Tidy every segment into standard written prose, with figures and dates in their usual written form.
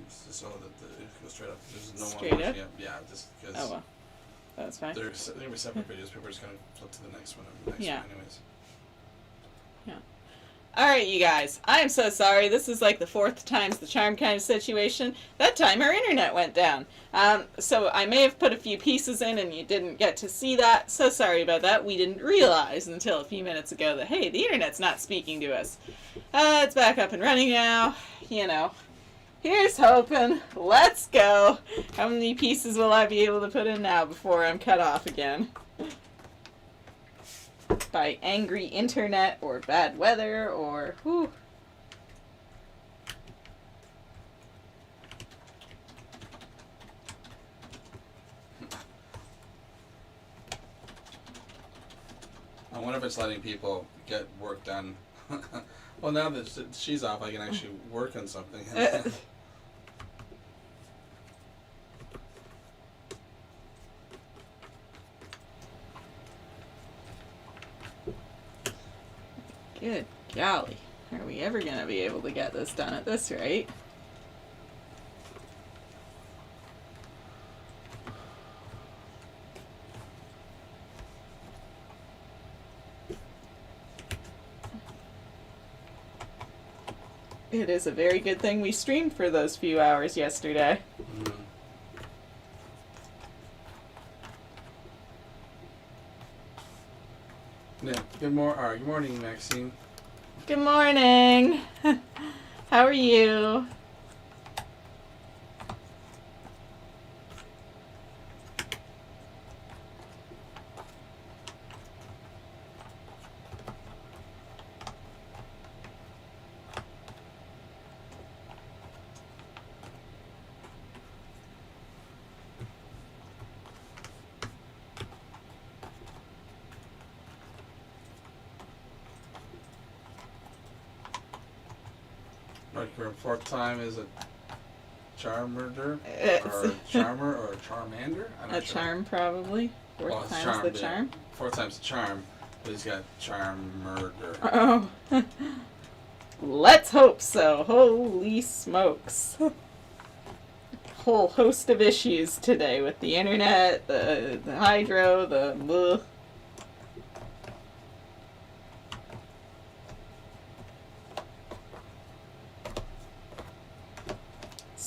so that it goes straight up. There's no Straight one up? pushing up. Yeah, just because. Oh well, that's fine. They're gonna be separate pages. People are just gonna flip to the next one. Or the next Yeah. one, anyways. Yeah. Alright, you guys. I am so sorry. This is like the fourth time's the charm kind of situation. That time our internet went down. So I may have put a few pieces in and you didn't get to see that. So sorry about that. We didn't realize until a few minutes ago that, hey, the internet's not speaking to us. It's back up and running now. You know. Here's hoping. Let's go. How many pieces will I be able to put in now before I'm cut off again? By angry internet or bad weather or whew. I wonder if it's letting people get work done. Well, now that she's off, I can actually work on something. Good golly. Are we ever going to be able to get this done at this rate? It is a very good thing we streamed for those few hours yesterday. Mm. Yeah. Good morning, Maxine. Good morning. How are you? Like your fourth time is a charmer It's or charmer or charmander? I'm not a sure. charm, probably. Well, Fourth it's time's the yeah. charm. Fourth time's a charm, but he's got charm murder. Oh. Let's hope so. Holy smokes. Whole host of issues today with the internet, the hydro, the bleh.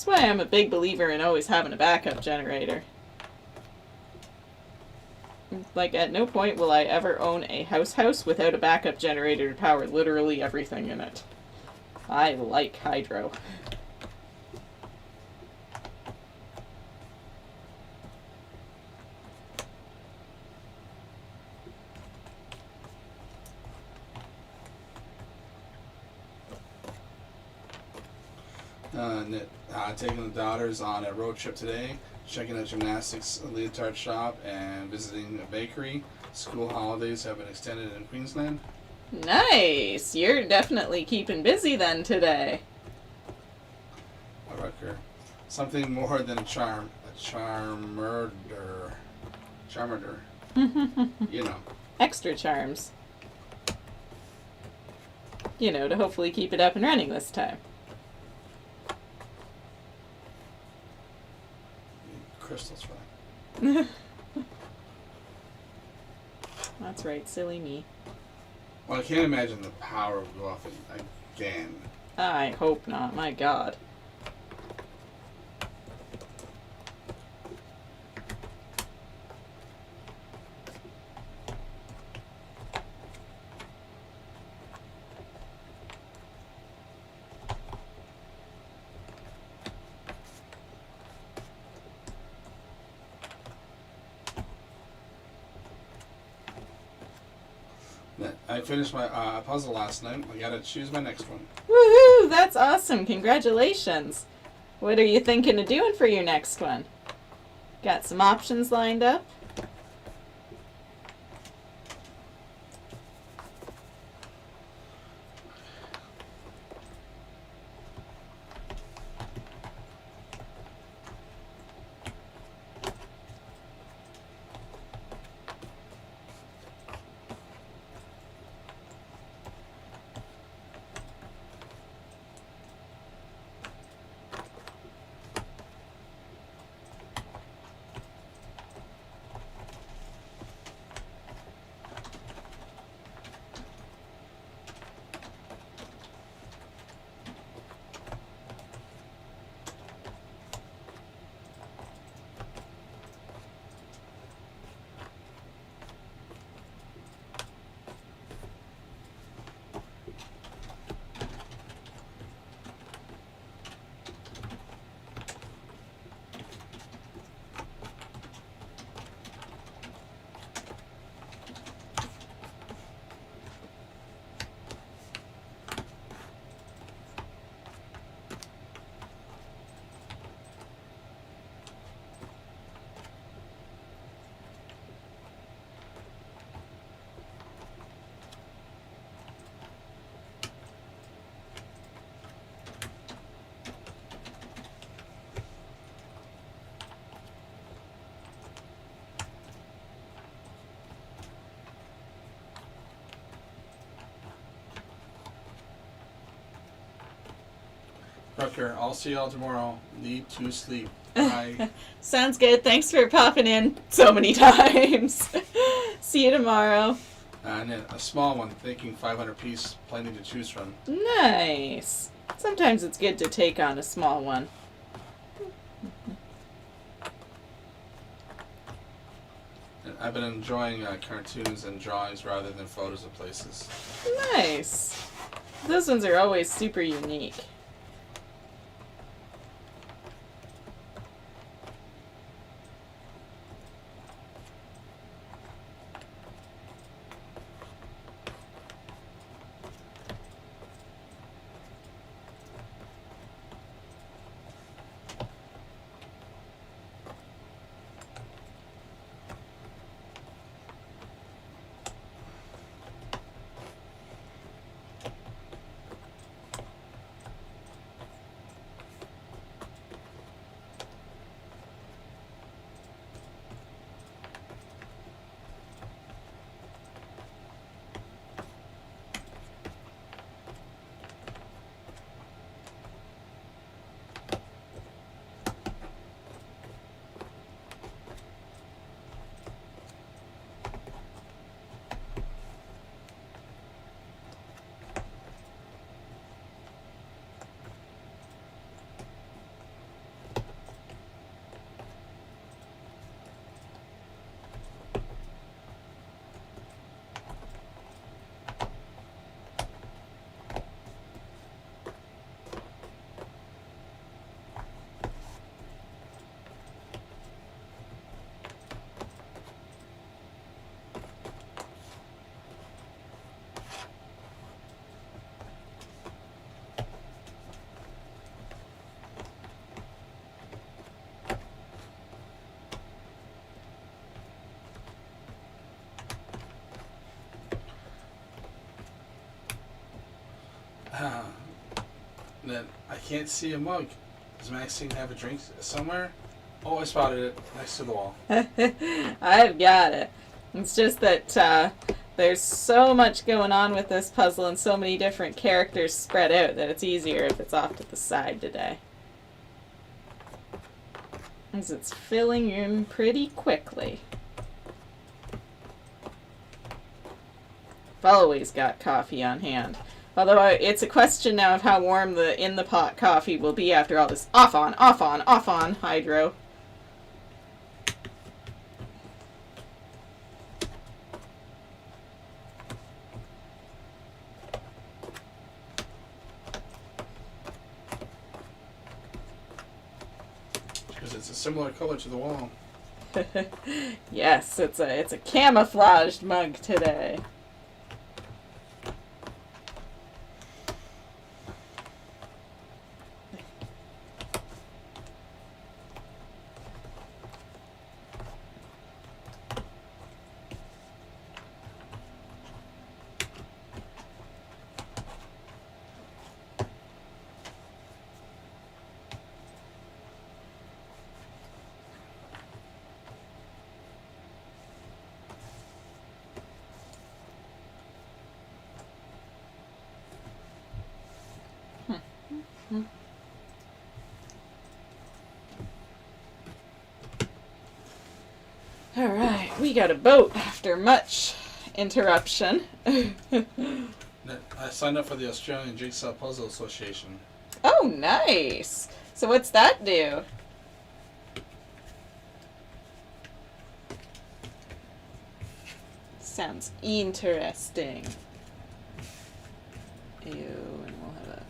That's why I'm a big believer in always having a backup generator. Like, at no point will I ever own a house without a backup generator to power literally everything in it. I like hydro. Taking the daughters on a road trip today, checking out gymnastics leotard shop and visiting a bakery. School holidays have been extended in Queensland. Nice! You're definitely keeping busy then today. I like her. Something more than a charm. A charmer. Charmer. You know. Extra charms. You know, to hopefully keep it up and running this time. Crystal's fine. That's right, silly me. Well, I can't imagine the power would go off again. I hope not, my god. I finished my puzzle last night. I gotta choose my next one. Woohoo! That's awesome! Congratulations! What are you thinking of doing for your next one? Got some options lined up? Crooker, I'll see y'all tomorrow. Need to sleep. Bye. Sounds good. Thanks for popping in so many times. See you tomorrow. And then a small one, thinking 500 piece, plenty to choose from. Nice. Sometimes it's good to take on a small one. And I've been enjoying cartoons and drawings rather than photos of places. Nice. Those ones are always super unique. Then I can't see a mug. Does Maxine have a drink somewhere? Oh, I spotted it next to the wall. I've got it. It's just that there's so much going on with this puzzle and so many different characters spread out that it's easier if it's off to the side today. As it's filling in pretty quickly. I've always got coffee on hand. Although it's a question now of how warm the in-the-pot coffee will be after all this off-on, off-on, off-on hydro. Because it's a similar color to the wall. Yes, it's a camouflaged mug today. Alright, we got a boat after much interruption. I signed up for the Australian Jigsaw Puzzle Association. Oh, nice! So what's that do? Sounds interesting. Ew, and we'll have a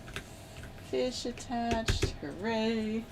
fish attached. Hooray!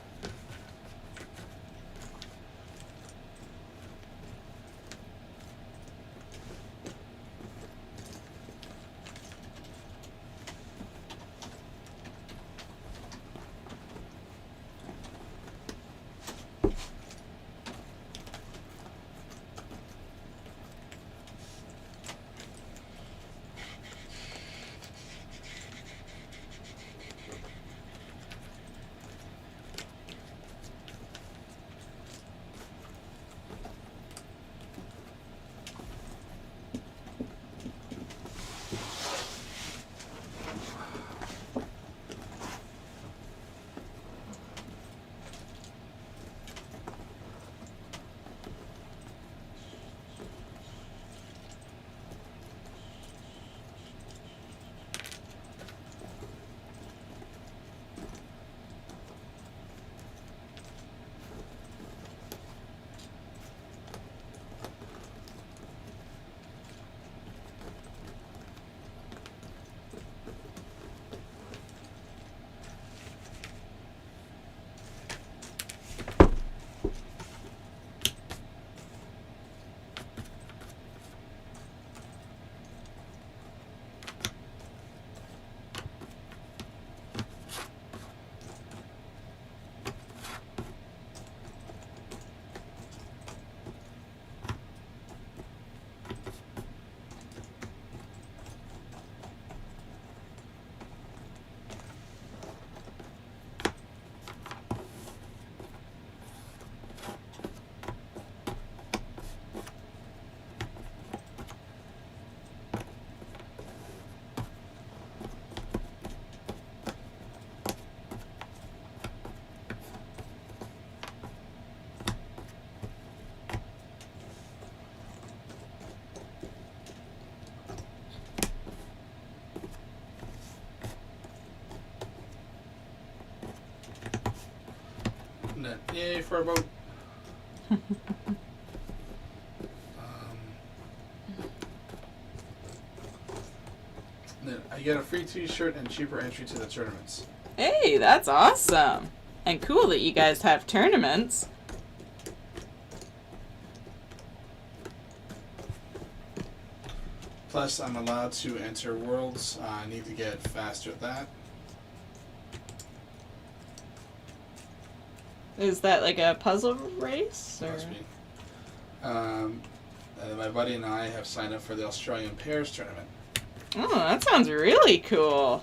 Yay for a boat. Then I get a free t-shirt and cheaper entry to the tournaments. Hey, that's awesome. And cool that you guys have tournaments. Plus, I'm allowed to enter worlds. I need to get faster at that. Is that like a puzzle race? Or? Must be. My buddy and I have signed up for the Australian Pairs tournament. Oh, that sounds really cool.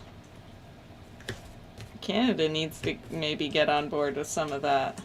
Canada needs to maybe get on board with some of that.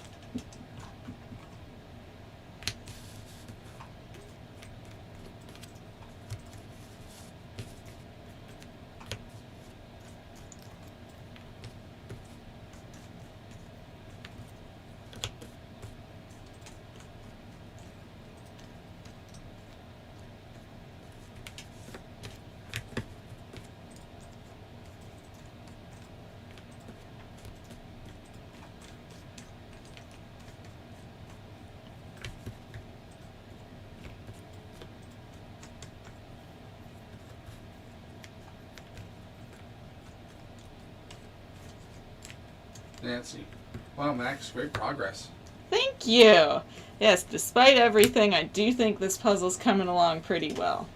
Nancy. Wow, Max, great progress. Thank you. Yes, despite everything, I do think this puzzle's coming along pretty well.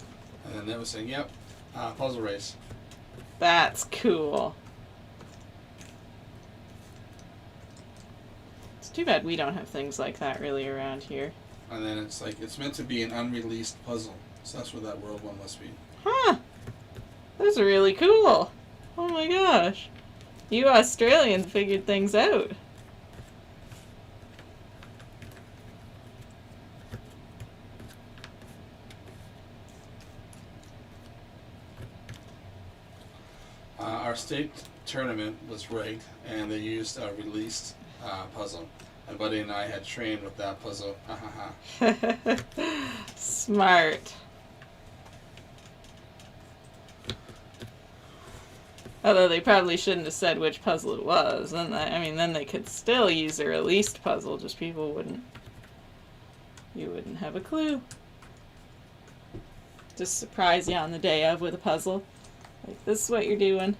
And then they was saying, yep, puzzle race. That's cool. It's too bad we don't have things like that really around here. And then it's like, it's meant to be an unreleased puzzle. So that's what that world one must be. Huh. That's really cool. Oh my gosh. You Australians figured things out. Our state tournament was rigged, and they used a released puzzle. My buddy and I had trained with that puzzle. Ha ha ha. Smart. Although they probably shouldn't have said which puzzle it was. Then then they could still use a released puzzle, just people wouldn't. You wouldn't have a clue. Just surprise you on the day of with a puzzle. Like, this is what you're doing.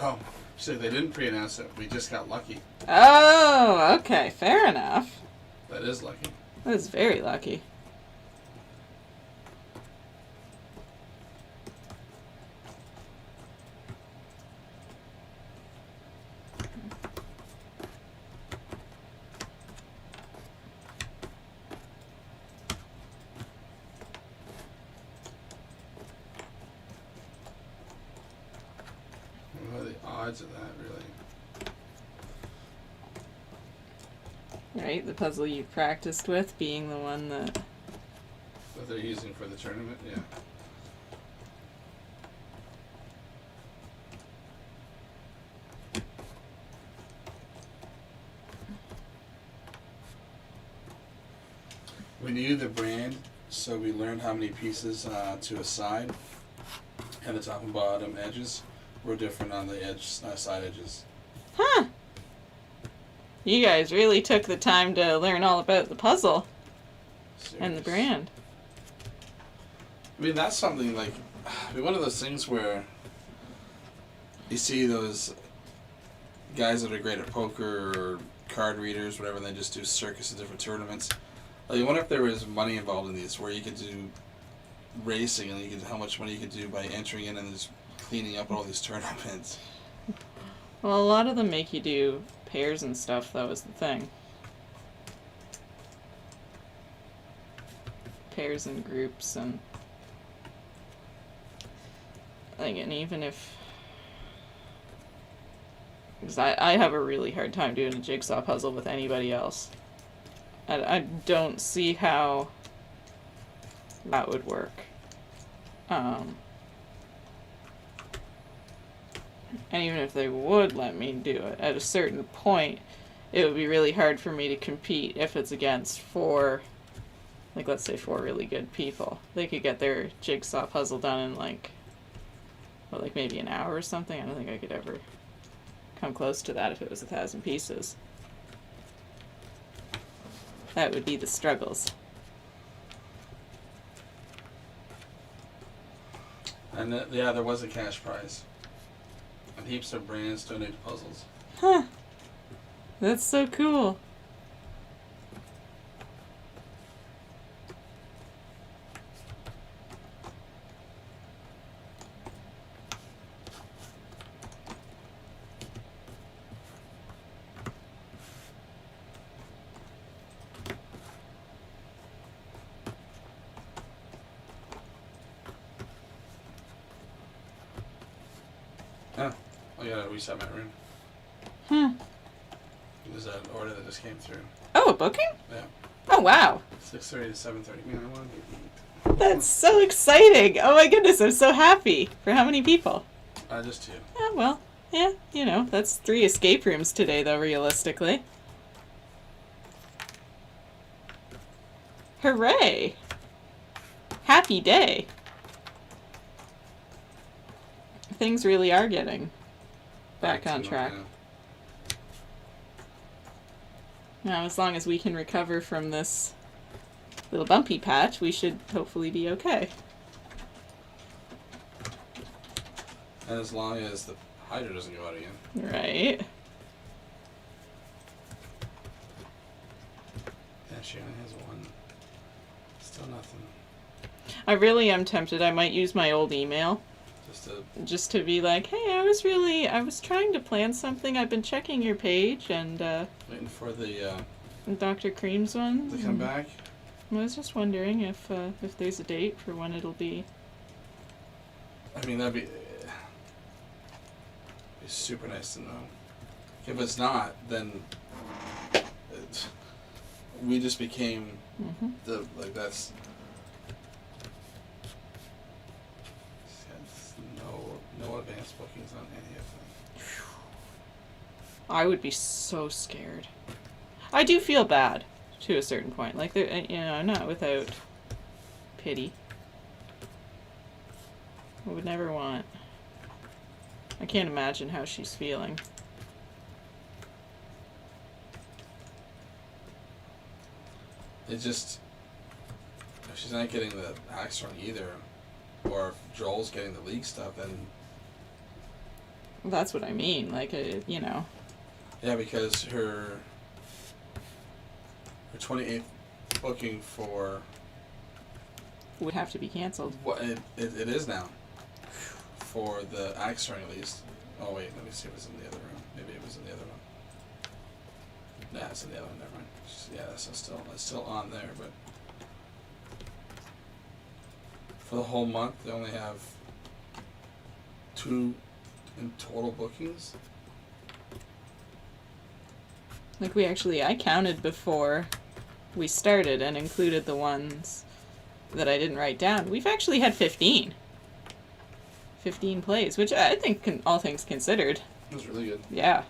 Oh, so they didn't pre-announce it. We just got lucky. Oh, okay, fair enough. That is lucky. That is very lucky. What are the odds of that, really? Right, the puzzle you practiced with being the one that... That they're using for the tournament? Yeah. We knew the brand, so we learned how many pieces to assign, and the top and bottom edges were different on the side edges. Huh! You guys really took the time to learn all about the puzzle and the Serious. brand. I mean, that's something like, one of those things where you see those guys that are great at poker or card readers, whatever, and they just do circus of different tournaments. Like, I wonder if there was money involved in these, where you could do racing, and you could, how much money you could do by entering in and just cleaning up all these tournaments. Well, a lot of them make you do pairs and stuff, though, is the thing. Pairs and groups, and... like, and even if Because I have a really hard time doing a jigsaw puzzle with anybody else. I don't see how that would work. And even if they would let me do it, at a certain point, it would be really hard for me to compete if it's against four, like let's say 4 really good people. They could get their jigsaw puzzle done in like maybe an hour or something. I don't think I could ever come close to that if it was 1,000 pieces. That would be the struggles. And yeah, there was a cash prize. And heaps of brands donated puzzles. Huh. That's so cool. Oh, I gotta reset my room. There's an order that just came through. Oh, a booking? Yeah. Oh, wow. 6:30 to 7:30. Man, I want to eat. That's so exciting. Oh my goodness, I'm so happy. For how many people? Just 2. Oh, well, yeah, you know, that's 3 escape rooms today, though, realistically. Hooray! Happy day. Things really are getting back on track. Now, as long as we can recover from this little bumpy patch, we should hopefully be okay. And as long as the hydro doesn't go out again. Right. Yeah, she only has 1. Still nothing. I really am tempted. I might use my old email. Just to be like, hey, I was trying to plan something. I've been checking your page and waiting for the Dr. Cream's one to come back. I was just wondering if there's a date for when it'll be. I mean, that'd be super nice to know. If it's not, then we just became that's. No advanced bookings on any of them. I would be so scared. I do feel bad to a certain point. Like, not without pity. I would never want. I can't imagine how she's feeling. It just, if she's not getting the axe run either, or if Joel's getting the league stuff, then. That's what I mean. Like, you know. Yeah, because her 28th booking for would have to be canceled. What it is now. For the axe ring, at least. Oh wait, let me see if it's in the other room. Maybe it was in the other one. Nah, it's in the other one. Never mind. Yeah, it's still on there, but for the whole month they only have 2 in total bookings. Like I counted before we started and included the ones that I didn't write down. We've actually had 15 plays, which I think, all things considered. That was really good. Yeah.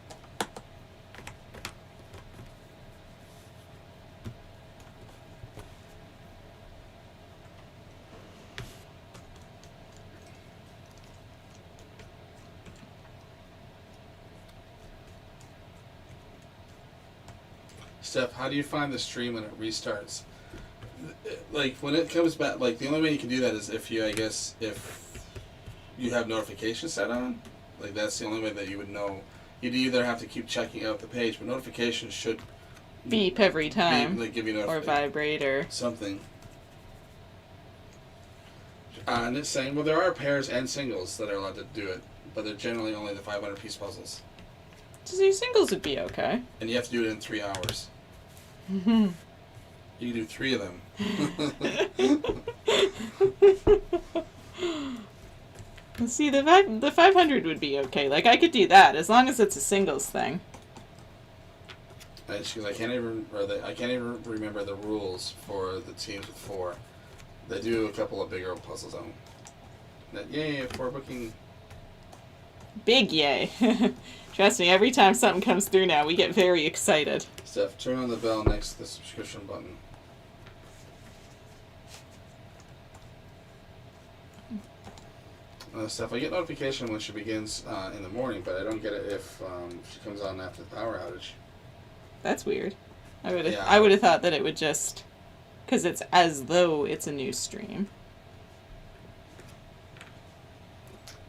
Steph, how do you find the stream when it restarts? Like, when it comes back, like, the only way you can do that is if you have notifications set on. Like, that's the only way that you would know. You'd either have to keep checking out the page, but notifications should beep every time. Give you or vibrate or something. And it's saying, well, there are pairs and singles that are allowed to do it, but they're generally only the 500-piece puzzles. So your singles would be okay. And you have to do it in 3 hours. You can do 3 of them. See, the 500 would be okay. Like, I could do that as long as it's a singles thing. Because I can't even remember the rules for the teams with 4. They do a couple of bigger puzzles on them. Yay for booking. Big yay. Trust me, every time something comes through now, we get very excited. Steph, turn on the bell next to the subscription button. Steph, I get notification when she begins in the morning, but I don't get it if she comes on after the power outage. That's weird. I would have thought that it would just, because it's as though it's a new stream.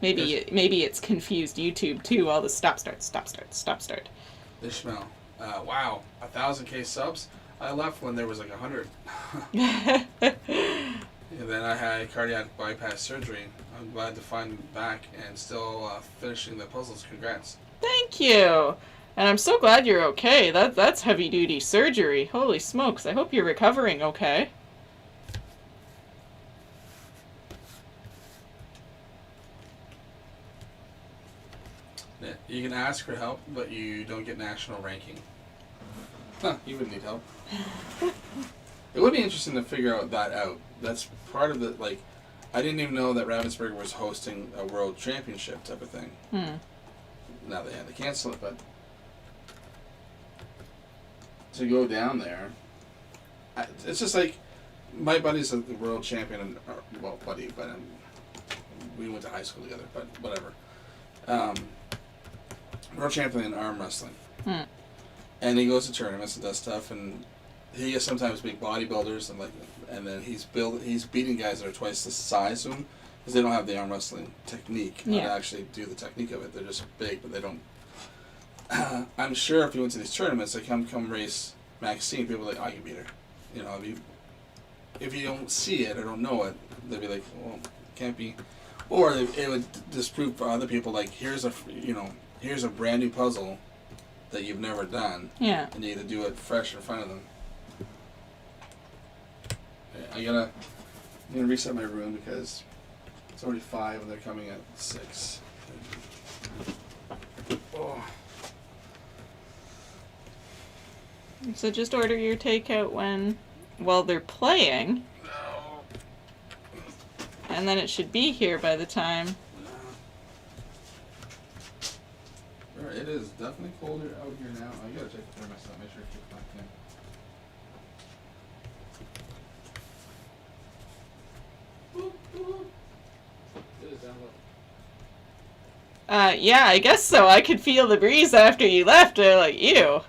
Maybe it's confused YouTube too. All the stop start. Ishmael, wow, 1,000K subs. I left when there was like 100. And then I had cardiac bypass surgery. I'm glad to find back and still finishing the puzzles. Congrats. Thank you. And I'm so glad you're okay. That's heavy duty surgery. Holy smokes. I hope you're recovering okay. You can ask for help, but you don't get national ranking. Huh, you wouldn't need help. It would be interesting to figure that out. That's part of the, like, I didn't even know that Ravensburger was hosting a world championship type of thing. Now they had to cancel it, but to go down there, it's just like, my buddy's a world champion, and, well, buddy, but we went to high school together, but whatever. World champion in arm wrestling. And he goes to tournaments and does stuff, and he has sometimes big bodybuilders, and then he's beating guys that are twice the size of him because they don't have the arm wrestling technique. How to actually do the technique of it. They're just big, but they don't. I'm sure if you went to these tournaments, they come race Maxine, people are like, I can beat her. You know, if you don't see it or don't know it, they'd be like, well, can't be. Or it would disprove for other people, like, here's a brand new puzzle that you've never done. Yeah. And you need to do it fresh in front of them. I'm gonna reset my room because it's already 5 and they're coming at 6. Oh. So just order your takeout while they're playing. No. And then it should be here by the time. It is definitely colder out here now. I gotta check the thermostat, make sure it's back in. It is down low. Yeah, I guess so. I could feel the breeze after you left. Like, ew.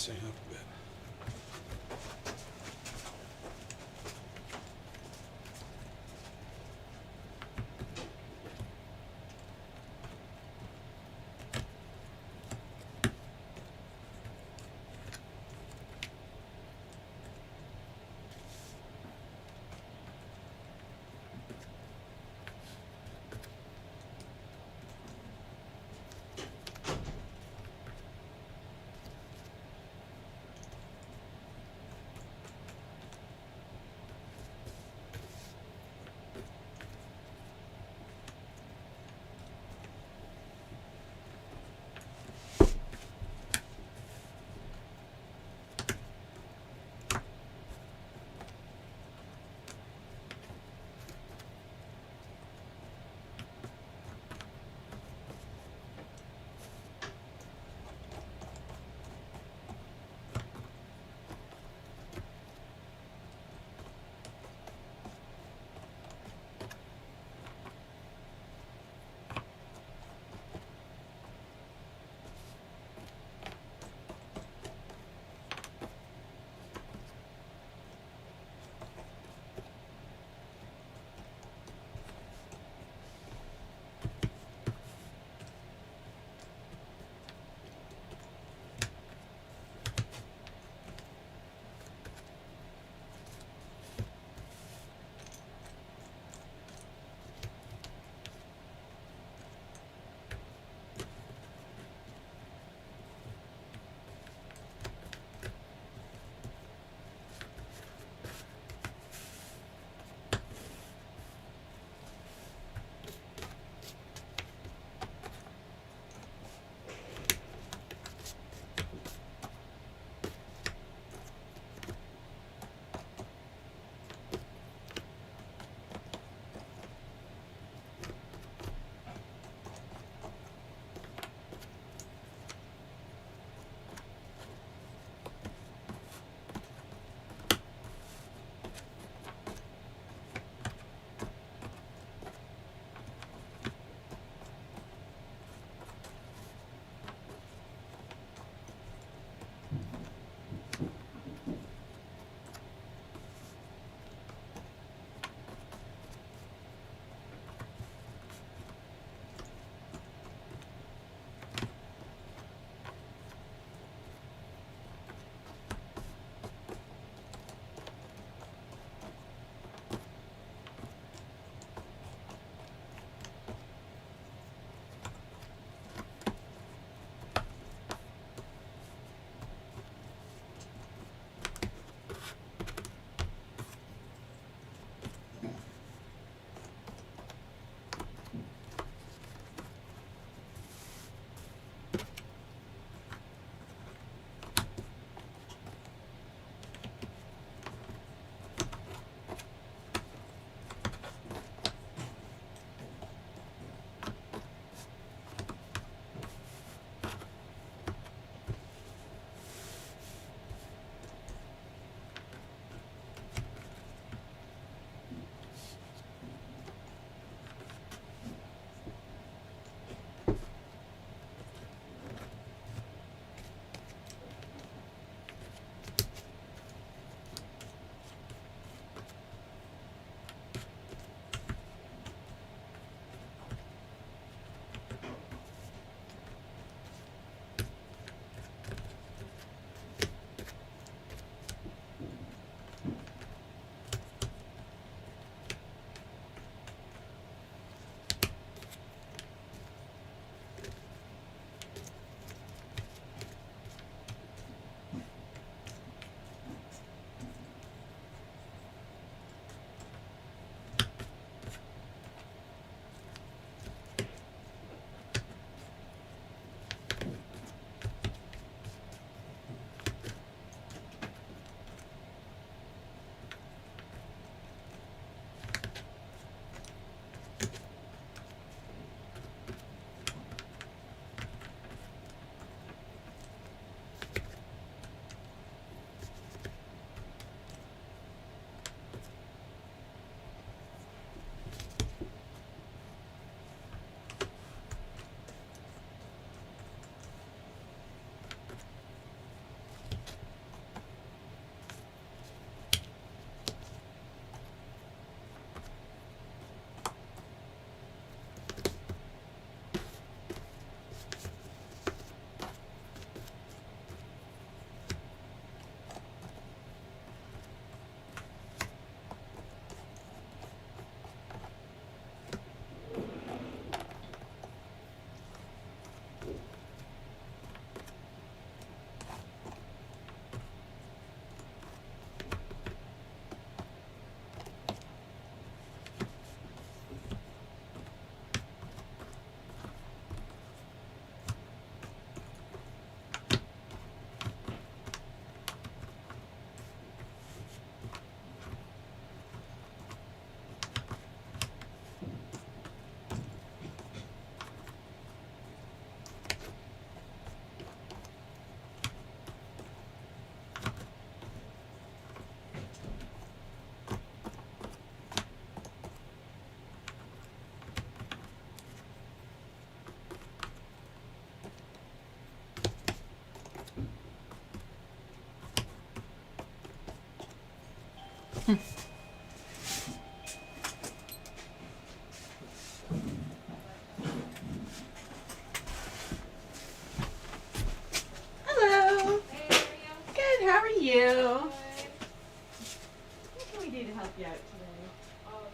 this thing up a bit. Hello. Hey, how are you? Good. How are you? Good. What can we do to help you out today? Oh,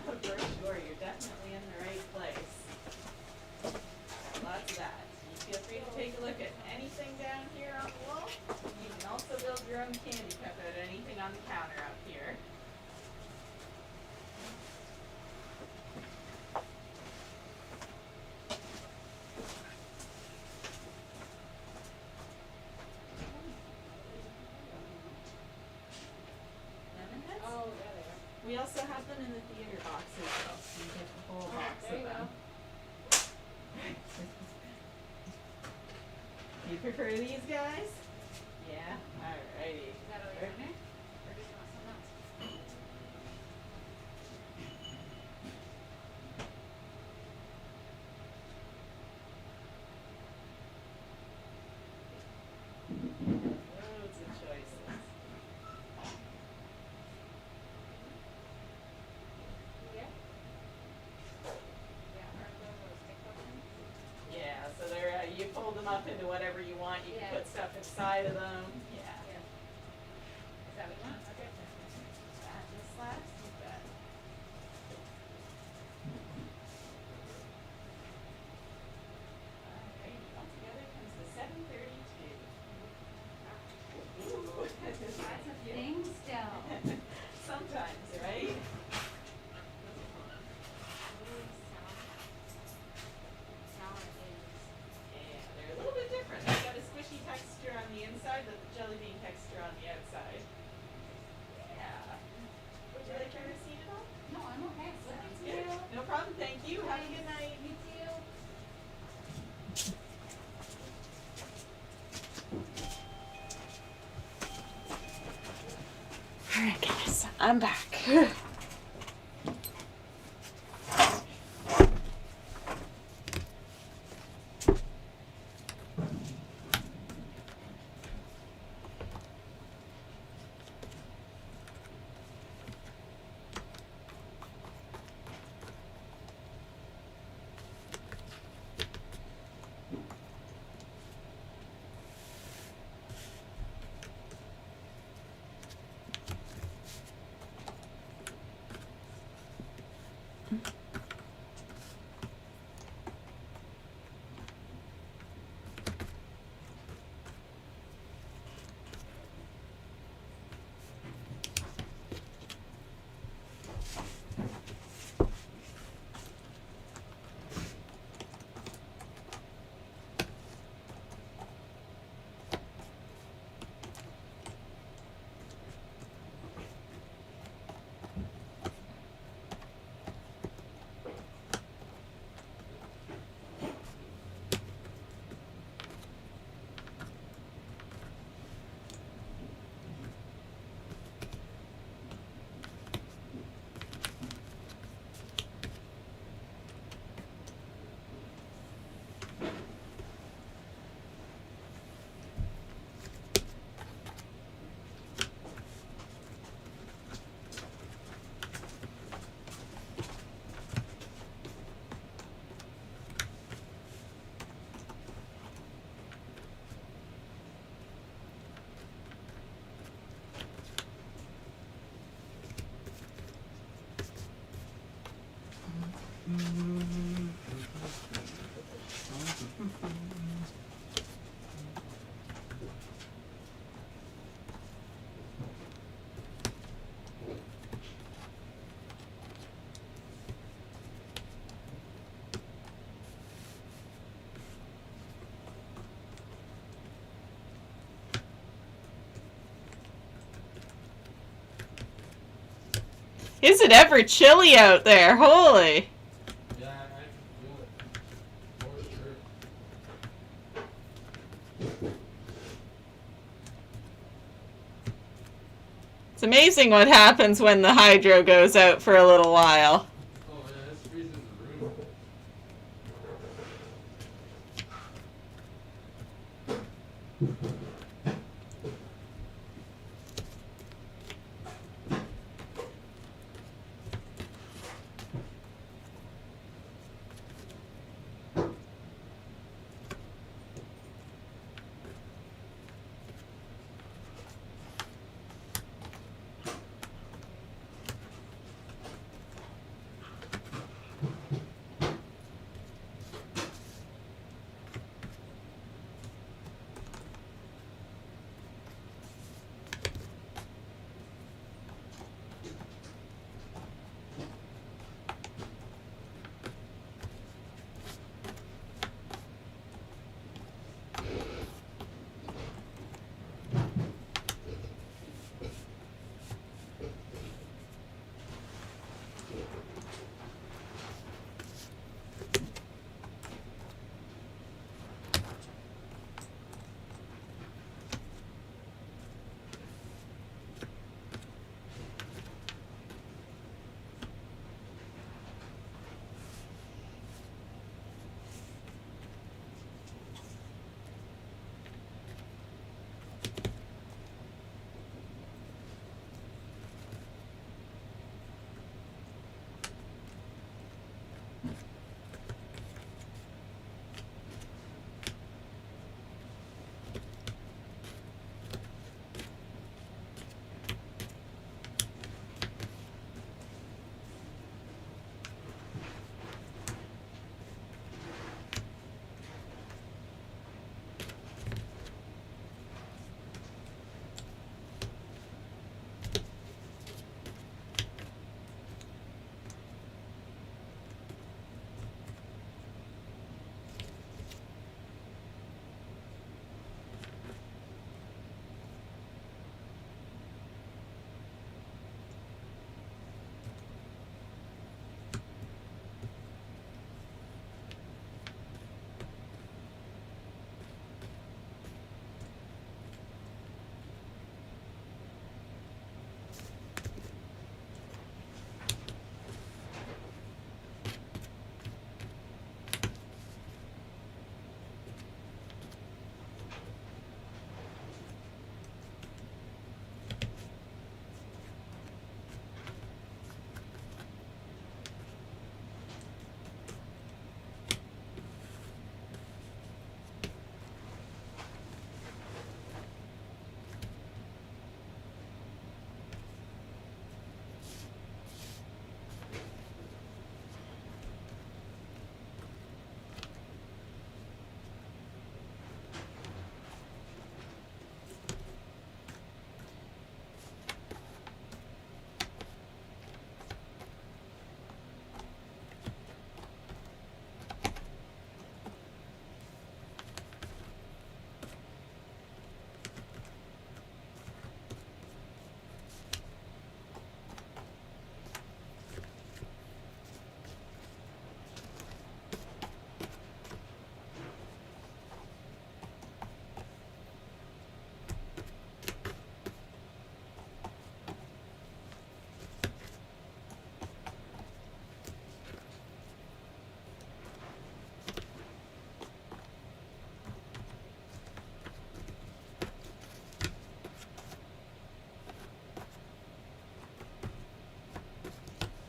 Oh, for sure. You're definitely in the right place. Lots of that. You feel free to take a look at anything down here on the wall. You can also build your own candy cup out of anything on the counter up here. Lemon heads? Oh, yeah, they are. We also have them in the theater boxes though, so you get the whole box There of you them. go. You prefer these guys? Yeah? Alrighty. Is that all you want there? Or do you want something else? Loads of choices. Yeah? Yeah, are those stick buttons? Yeah, so they're you fold them up into whatever you want. You Yeah. can put stuff inside of them. Yeah. Yeah. Is that what you want? Okay. That just slaps with that. Alrighty, altogether comes to $7.32. Ooh, That's a thing still. Sometimes, right? Sour is. Yeah, they're a little bit different. They've got a squishy texture on the inside, but the jelly bean texture on the outside. Yeah. Would you like your receipt at all? No, I'm okay. Sounds Thank good. you. No problem. Thank you. Have a good night. You too. Alright guys, I'm back. Is it ever chilly out there? Holy! Yeah, I can feel it. For sure. It's amazing what happens when the hydro goes out for a little while.